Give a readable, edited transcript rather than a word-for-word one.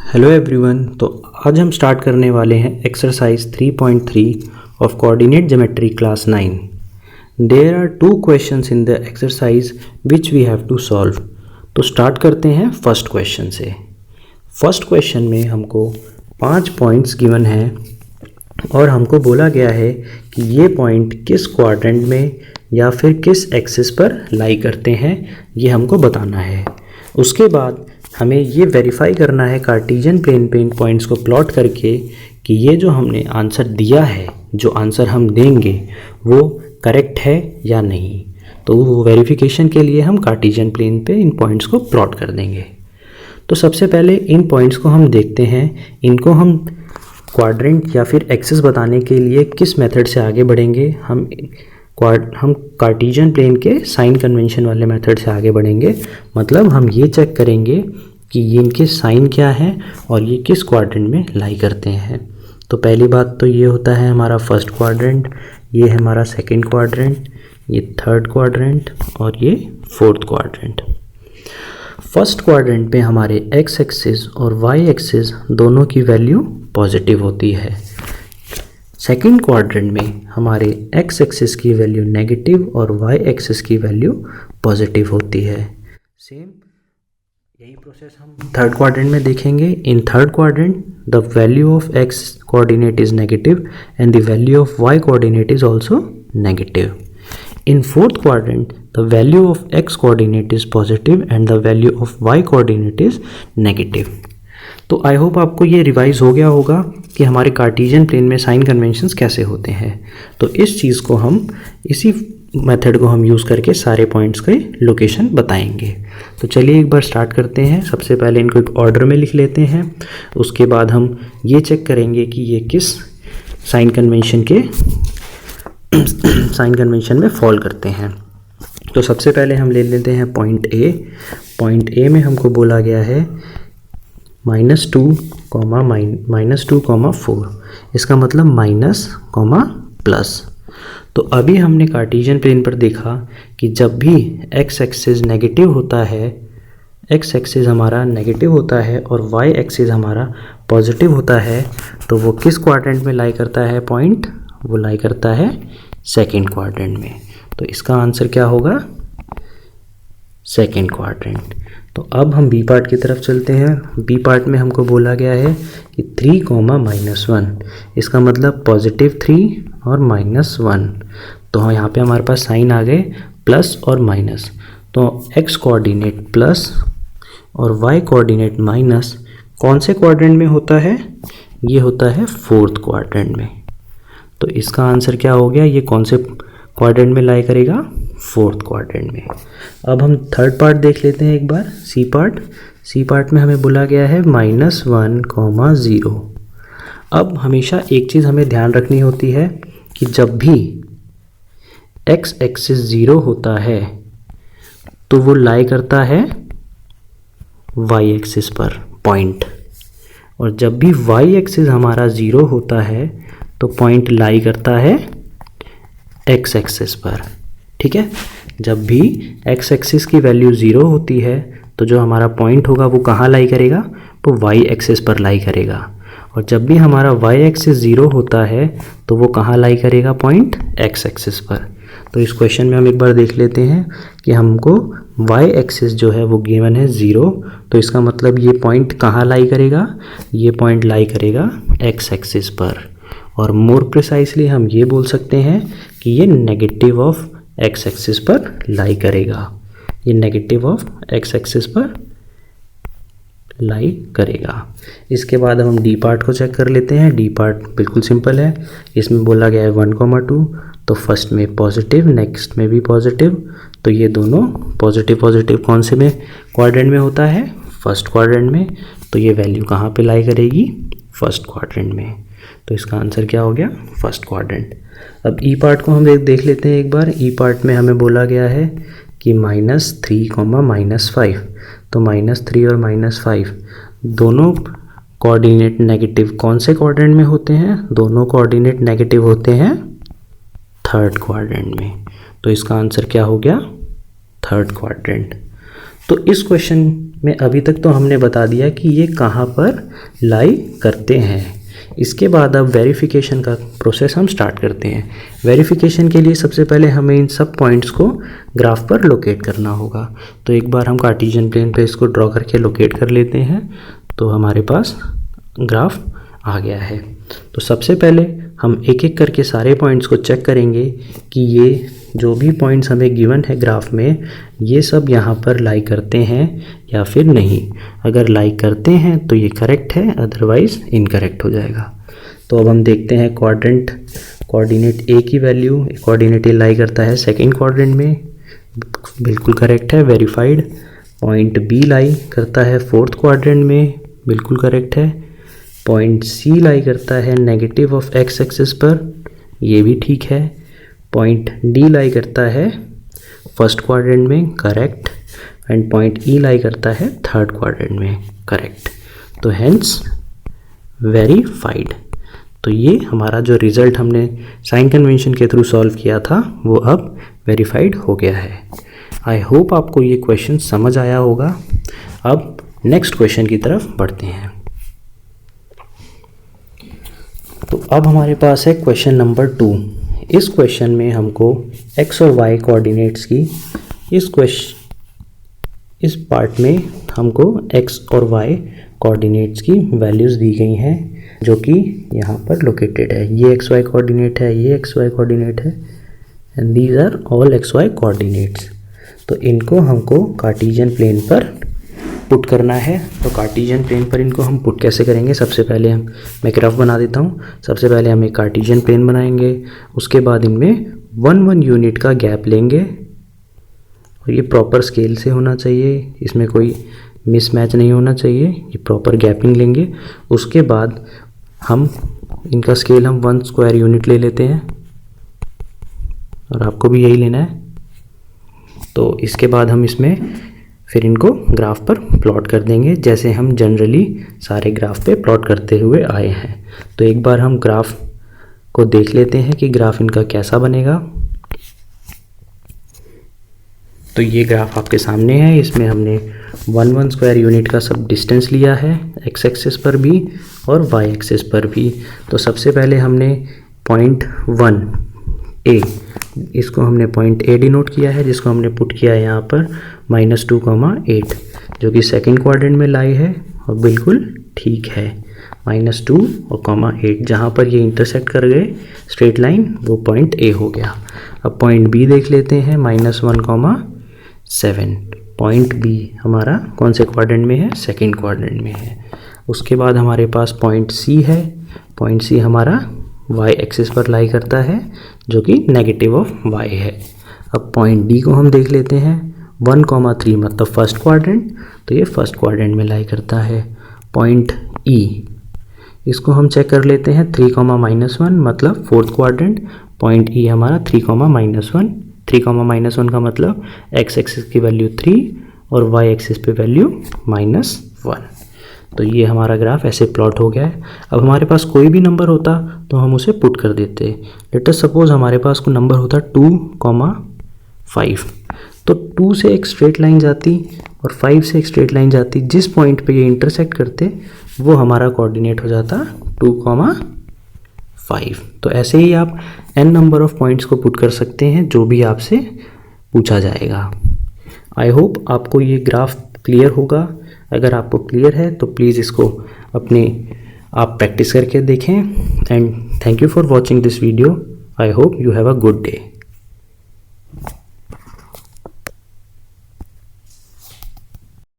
Hello everyone. तो आज हम स्टार्ट करने वाले हैं exercise 3.3 of coordinate geometry class 9। There are 2 questions in the exercise which we have to solve. तो स्टार्ट करते हैं फर्स्ट क्वेश्चन से। फर्स्ट क्वेश्चन में हमको 5 पॉइंट्स गिवन हैं और हमको बोला गया है कि ये पॉइंट किस क्वाड्रेंट में या फिर किस एक्सिस पर लाई करते हैं, ये हमको बताना है। उसके बाद हमें ये वेरीफाई करना है कार्टेशियन प्लेन पे इन पॉइंट्स को प्लॉट करके कि ये जो हमने आंसर दिया है, जो आंसर हम देंगे वो करेक्ट है या नहीं। तो वो वेरिफिकेशन के लिए हम कार्टेशियन प्लेन पे इन पॉइंट्स को प्लॉट कर देंगे। तो सबसे पहले इन पॉइंट्स को हम देखते हैं। इनको हम क्वाड्रेंट या फिर एक्सिस बताने के लिए किस मेथड से आगे बढ़ेंगे। हम कार्टेशियन प्लेन के साइन कन्वेंशन वाले मेथड से आगे बढ़ेंगे। मतलब हम ये चेक करेंगे कि ये इनके साइन क्या है और ये किस क्वाड्रेंट में लाई करते हैं। तो पहली बात तो ये होता है हमारा फर्स्ट क्वाड्रेंट, ये है हमारा सेकंड क्वाड्रेंट, ये थर्ड क्वाड्रेंट और ये फोर्थ क्वाड्रेंट। फर्स्ट क्वाड्रेंट पे हमारे एक्स एक्सिस और वाई एक्सिस दोनों की वैल्यू पॉजिटिव होती है। सेकंड क्वाड्रेंट में हमारे एक्स एक्सिस की वैल्यू नेगेटिव और वाई एक्सिस की वैल्यू पॉजिटिव होती है। सेम यही प्रोसेस हम थर्ड क्वाड्रेंट में देखेंगे। In third quadrant the value of x coordinate is negative and the value of y coordinate is also negative. In fourth quadrant, the value of x coordinate is positive and the value of y coordinate is negative. तो I hope आपको ये revise हो गया होगा कि हमारे Cartesian plane में sign conventions कैसे होते हैं। तो इस चीज़ को हम इसी मेथड को हम यूज़ करके सारे पॉइंट्स के लोकेशन बताएंगे। तो चलिए एक बार स्टार्ट करते हैं। सबसे पहले इनको एक ऑर्डर में लिख लेते हैं। उसके बाद हम ये चेक करेंगे कि ये किस साइन कन्वेंशन में फॉल करते हैं। तो सबसे पहले हम ले लेते हैं पॉइंट ए। पॉइंट ए में हमको बोला गया है -2,-4। इसका मतलब माइनस कॉमा प्लस। तो अभी हमने कार्टेशियन प्लेन पर देखा कि जब भी एक्स एक्सिस नेगेटिव होता है, एक्स एक्सिस हमारा नेगेटिव होता है और वाई एक्सिस हमारा पॉजिटिव होता है, तो वो किस क्वाड्रेंट में लाई करता है पॉइंट? वो लाई करता है सेकेंड क्वाड्रेंट में। तो इसका आंसर क्या होगा? Second quadrant. तो अब हम बी पार्ट की तरफ चलते हैं। बी पार्ट में हमको बोला गया है कि 3,-1। इसका मतलब +3 और -1। तो यहाँ पे हमारे पास साइन आ गए प्लस और माइनस। तो एक्स कोऑर्डिनेट प्लस और वाई कोऑर्डिनेट माइनस कौन से क्वाड्रेंट में होता है? ये होता है फोर्थ क्वाड्रेंट में। तो इसका आंसर क्या हो गया? ये कौन से क्वाड्रेंट में लाई करेगा? फोर्थ क्वाड्रेंट में। अब हम थर्ड पार्ट देख लेते हैं एक बार, सी पार्ट। सी पार्ट में हमें बोला गया है -1,0। अब हमेशा एक चीज़ हमें ध्यान रखनी होती है कि जब भी एक्स एक्सिस 0 होता है तो वो लाई करता है वाई एक्सिस पर पॉइंट, और जब भी वाई एक्सिस हमारा 0 होता है तो पॉइंट लाई करता है एक्स एक्सिस पर। ठीक है, जब भी एक्स एक्सिस की वैल्यू 0 होती है तो जो हमारा पॉइंट होगा वो कहाँ लाई करेगा? वो वाई एक्सिस पर लाई करेगा। और जब भी हमारा वाई एक्सिस 0 होता है तो वो कहाँ लाई करेगा पॉइंट? एक्स एक्सिस पर। तो इस क्वेश्चन में हम एक बार देख लेते हैं कि हमको वाई एक्सिस जो है वो गिवन है 0। तो इसका मतलब ये पॉइंट कहाँ लाई करेगा? ये पॉइंट लाई करेगा एक्स एक्सिस पर। और मोर प्रिसाइसली हम ये बोल सकते हैं कि ये नेगेटिव ऑफ एक्स एक्सिस पर लाई करेगा। ये नेगेटिव ऑफ एक्स एक्सिस पर लाई करेगा। इसके बाद हम डी पार्ट को चेक कर लेते हैं। डी पार्ट बिल्कुल सिंपल है। इसमें बोला गया है 1,2। तो फर्स्ट में पॉजिटिव, नेक्स्ट में भी पॉजिटिव। तो ये दोनों पॉजिटिव कौन से में क्वाड्रेंट में होता है? फर्स्ट क्वाड्रेंट में। तो ये वैल्यू कहाँ पे लाई करेगी? फर्स्ट क्वाड्रेंट में। तो इसका आंसर क्या हो गया? First quadrant. अब ई पार्ट को हम देख लेते हैं एक बार। ई पार्ट में हमें बोला गया है कि -3, तो -3 और -5 दोनों कोऑर्डिनेट नेगेटिव कौन से क्वाड्रेंट में होते हैं? दोनों कोऑर्डिनेट नेगेटिव होते हैं थर्ड क्वाड्रेंट में। तो इसका आंसर क्या हो गया? Third quadrant. तो इस क्वेश्चन में अभी तक तो हमने बता दिया कि ये कहाँ पर लाई करते हैं। इसके बाद अब वेरिफिकेशन का प्रोसेस हम स्टार्ट करते हैं। वेरिफिकेशन के लिए सबसे पहले हमें इन सब पॉइंट्स को ग्राफ पर लोकेट करना होगा। तो एक बार हम कार्टेशियन प्लेन पे इसको ड्रॉ करके लोकेट कर लेते हैं, तो हमारे पास ग्राफ आ गया है। तो सबसे पहले हम एक एक करके सारे पॉइंट्स को चेक करेंगे कि ये जो भी पॉइंट्स हमें गिवन है ग्राफ में, ये सब यहाँ पर लाई करते हैं या फिर नहीं। अगर लाई करते हैं तो ये करेक्ट है, अदरवाइज इनकरेक्ट हो जाएगा। तो अब हम देखते हैं क्वाड्रेंट कोऑर्डिनेट ए की वैल्यू। कोऑर्डिनेट ए लाई करता है सेकंड क्वाड्रेंट में, बिल्कुल करेक्ट है, वेरीफाइड। पॉइंट बी लाई करता है फोर्थ क्वाड्रेंट में, बिल्कुल करेक्ट है। पॉइंट सी लाई करता है नेगेटिव ऑफ एक्स एक्सिस पर, ये भी ठीक है। पॉइंट डी लाई करता है फर्स्ट क्वाड्रेंट में, करेक्ट। एंड पॉइंट ई लाई करता है थर्ड क्वाड्रेंट में, करेक्ट। तो हेंस वेरीफाइड। तो ये हमारा जो रिज़ल्ट हमने साइन कन्वेंशन के थ्रू सॉल्व किया था वो अब वेरीफाइड हो गया है। आई होप आपको ये क्वेश्चन समझ आया होगा। अब नेक्स्ट क्वेश्चन की तरफ बढ़ते हैं। तो अब हमारे पास है क्वेश्चन नंबर 2। इस क्वेश्चन में हमको x और y कोऑर्डिनेट्स की इस पार्ट में हमको x और y कोऑर्डिनेट्स की वैल्यूज़ दी गई हैं, जो कि यहाँ पर लोकेटेड है। ये xy कोऑर्डिनेट है, ये xy कोऑर्डिनेट है, and these are all xy coordinates. तो इनको हमको कार्टेशियन प्लेन पर पुट करना है। तो कार्टेशियन प्लेन पर इनको हम पुट कैसे करेंगे, सबसे पहले मैं ग्राफ बना देता हूँ। सबसे पहले हम एक कार्टेशियन प्लेन बनाएंगे, उसके बाद इनमें 1 यूनिट का गैप लेंगे और ये प्रॉपर स्केल से होना चाहिए, इसमें कोई मिसमैच नहीं होना चाहिए, ये प्रॉपर गैपिंग लेंगे। उसके बाद हम इनका स्केल हम 1 स्क्वायर यूनिट ले लेते हैं और आपको भी यही लेना है। तो इसके बाद हम इसमें फिर इनको ग्राफ पर प्लॉट कर देंगे, जैसे हम जनरली सारे ग्राफ पे प्लॉट करते हुए आए हैं। तो एक बार हम ग्राफ को देख लेते हैं कि ग्राफ इनका कैसा बनेगा। तो ये ग्राफ आपके सामने है। इसमें हमने 1 स्क्वायर यूनिट का सब डिस्टेंस लिया है, एक्स एक्सिस पर भी और वाई एक्सिस पर भी। तो सबसे पहले हमने पॉइंट 1 ए, इसको हमने पॉइंट ए डिनोट किया है, जिसको हमने पुट किया है यहाँ पर -2,8, जो कि सेकंड क्वाड्रेंट में लाई है और बिल्कुल ठीक है। -2 और 8 जहाँ पर ये इंटरसेक्ट कर गए स्ट्रेट लाइन, वो पॉइंट ए हो गया। अब पॉइंट बी देख लेते हैं, -1,7। पॉइंट बी हमारा कौन से क्वाड्रेंट में है, सेकंड क्वाड्रेंट में है। उसके बाद हमारे पास पॉइंट सी है। पॉइंट सी हमारा वाई एक्सिस पर लाई करता है, जो कि नेगेटिव ऑफ वाई है। अब पॉइंट डी को हम देख लेते हैं, 1,3 मतलब फर्स्ट क्वाड्रेंट, तो ये फर्स्ट क्वाड्रेंट में लाई करता है। पॉइंट ई, इसको हम चेक कर लेते हैं, 3,-1 मतलब फोर्थ क्वाड्रेंट। पॉइंट ई हमारा 3,-1, 3,-1 का मतलब एक्स एक्सिस की वैल्यू 3 और वाई एक्सिस पे वैल्यू -1। तो ये हमारा ग्राफ ऐसे प्लॉट हो गया है। अब हमारे पास कोई भी नंबर होता तो हम उसे पुट कर देते। लेट अस सपोज हमारे पास कोई नंबर होता 2,5, तो 2 से एक स्ट्रेट लाइन जाती और 5 से एक स्ट्रेट लाइन जाती। जिस पॉइंट पे ये इंटरसेक्ट करते वो हमारा कोऑर्डिनेट हो जाता 2,5। तो ऐसे ही आप n नंबर ऑफ पॉइंट्स को पुट कर सकते हैं, जो भी आपसे पूछा जाएगा। आई होप आपको ये ग्राफ क्लियर होगा। अगर आपको क्लियर है तो प्लीज़ इसको आप प्रैक्टिस करके देखें। And thank you for watching this video. I hope you have a good day.